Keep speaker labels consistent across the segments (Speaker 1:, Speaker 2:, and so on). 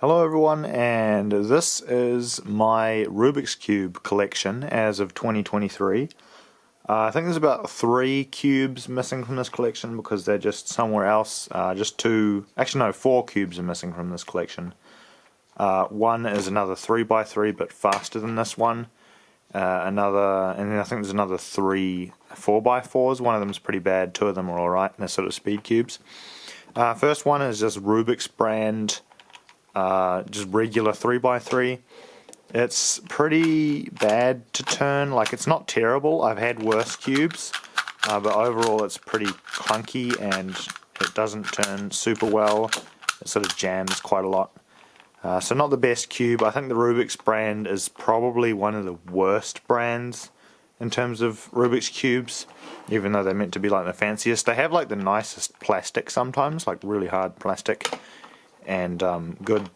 Speaker 1: Hello everyone, and this is my Rubik's Cube collection as of 2023. I think there's about 3 cubes missing from this collection because they're just somewhere else. Actually no, 4 cubes are missing from this collection. One is another 3x3 but faster than this one. And then I think there's another 3 4x4s. One of them is pretty bad, 2 of them are alright, and they're sort of speed cubes. First one is just Rubiks brand. Just regular 3x3. It's pretty bad to turn. Like, it's not terrible. I've had worse cubes, but overall it's pretty clunky and it doesn't turn super well. It sort of jams quite a lot. So not the best cube. I think the Rubiks brand is probably one of the worst brands in terms of Rubik's cubes, even though they're meant to be like the fanciest. They have like the nicest plastic sometimes, like really hard plastic, and good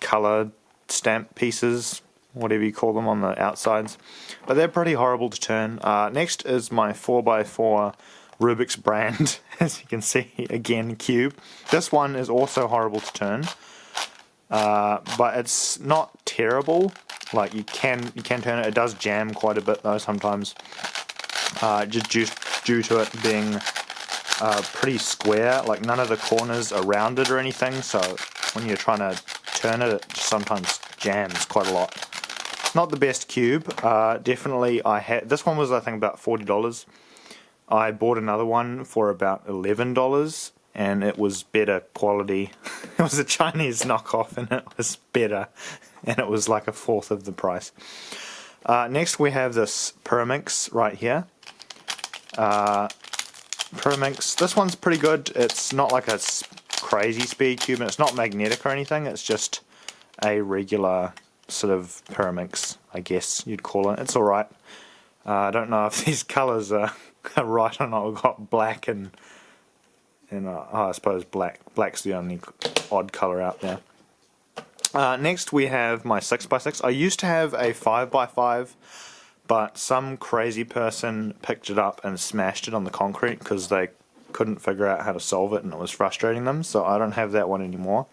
Speaker 1: color stamp pieces, whatever you call them, on the outsides, but they're pretty horrible to turn. Next is my 4x4 Rubiks brand, as you can see, again, cube. This one is also horrible to turn, but it's not terrible. Like, you can turn it. It does jam quite a bit though sometimes, just due to it being pretty square. Like, none of the corners are rounded or anything, so when you're trying to turn it, it sometimes jams quite a lot. Not the best cube. Definitely, this one was, I think, about $40. I bought another one for about $11, and it was better quality. It was a Chinese knockoff, and it was better, and it was like a fourth of the price. Next, we have this Rubiks right here. Rubiks. This one's pretty good. It's not like a crazy speed cube, and it's not magnetic or anything. It's just a regular sort of Rubiks, I guess you'd call it. It's alright. I don't know if these colours are right or not. We've got black and I suppose black. Black's the only odd colour out there. Next we have my 6x6. I used to have a 5x5, but some crazy person picked it up and smashed it on the concrete because they couldn't figure out how to solve it and it was frustrating them, so I don't have that one anymore.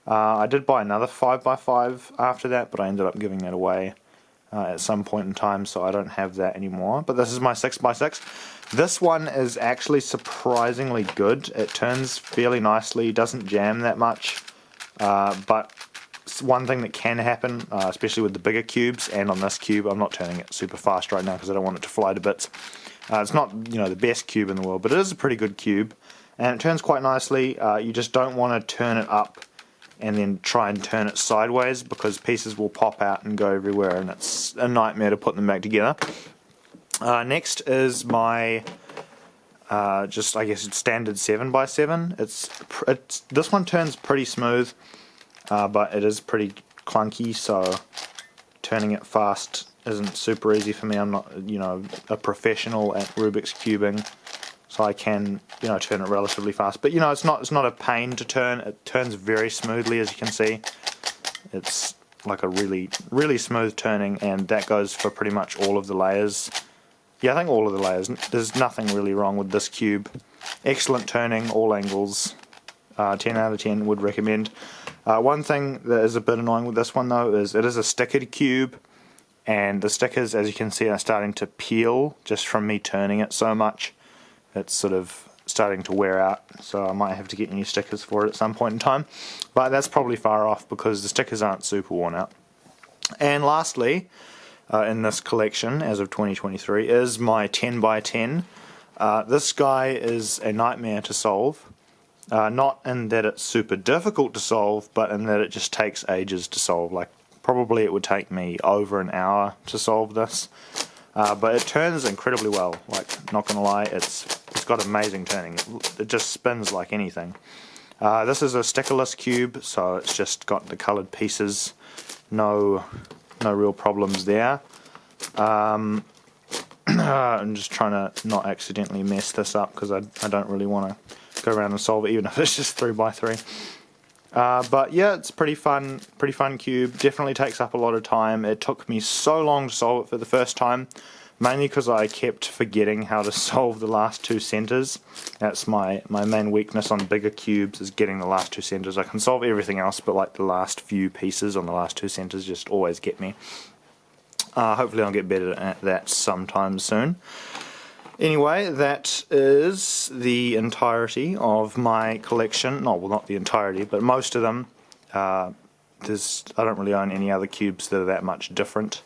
Speaker 1: I did buy another 5x5 after that, but I ended up giving that away at some point in time, so I don't have that anymore. But this is my 6x6. This one is actually surprisingly good. It turns fairly nicely, doesn't jam that much, but one thing that can happen, especially with the bigger cubes, and on this cube, I'm not turning it super fast right now because I don't want it to fly to bits. It's not, the best cube in the world, but it is a pretty good cube, and it turns quite nicely. You just don't want to turn it up and then try and turn it sideways because pieces will pop out and go everywhere, and it's a nightmare to put them back together. Next is my I guess it's standard 7x7. This one turns pretty smooth, but it is pretty clunky, so turning it fast isn't super easy for me. I'm not, a professional at Rubik's cubing, so I can, turn it relatively fast. But it's not a pain to turn. It turns very smoothly, as you can see. It's like a really, really smooth turning, and that goes for pretty much all of the layers. Yeah, I think all of the layers. There's nothing really wrong with this cube. Excellent turning, all angles. 10 out of 10 would recommend. One thing that is a bit annoying with this one though is it is a stickered cube, and the stickers, as you can see, are starting to peel just from me turning it so much. It's sort of starting to wear out, so I might have to get new stickers for it at some point in time, but that's probably far off because the stickers aren't super worn out. And lastly, in this collection as of 2023 is my 10x10. This guy is a nightmare to solve. Not in that it's super difficult to solve, but in that it just takes ages to solve. Like, probably it would take me over an hour to solve this. But it turns incredibly well. Like, not gonna lie, it's got amazing turning. It just spins like anything. This is a stickerless cube, so it's just got the coloured pieces. No real problems there. I'm just trying to not accidentally mess this up because I don't really want to go around and solve it, even if it's just 3x3. But yeah, it's pretty fun cube. Definitely takes up a lot of time. It took me so long to solve it for the first time, mainly because I kept forgetting how to solve the last two centers. That's my main weakness on bigger cubes, is getting the last two centers. I can solve everything else, but like the last few pieces on the last two centers just always get me. Hopefully I'll get better at that sometime soon. Anyway, that is the entirety of my collection. No, well, not the entirety, but most of them. I don't really own any other cubes that are that much different,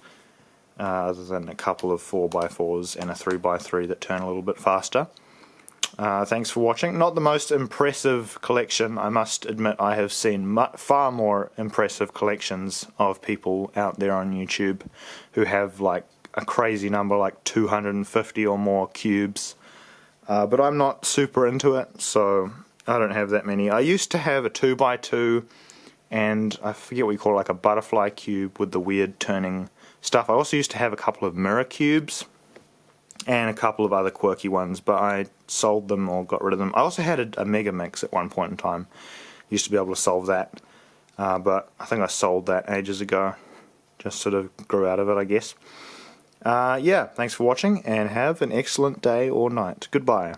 Speaker 1: other than a couple of 4x4s and a 3x3 that turn a little bit faster. Thanks for watching. Not the most impressive collection. I must admit I have seen far more impressive collections of people out there on YouTube who have like a crazy number, like 250 or more cubes. But I'm not super into it, so I don't have that many. I used to have a 2x2 and I forget what you call it, like a butterfly cube with the weird turning stuff. I also used to have a couple of mirror cubes and a couple of other quirky ones, but I sold them or got rid of them. I also had a Mega Mix at one point in time. Used to be able to solve that, but I think I sold that ages ago. Just sort of grew out of it, I guess. Yeah, thanks for watching and have an excellent day or night. Goodbye.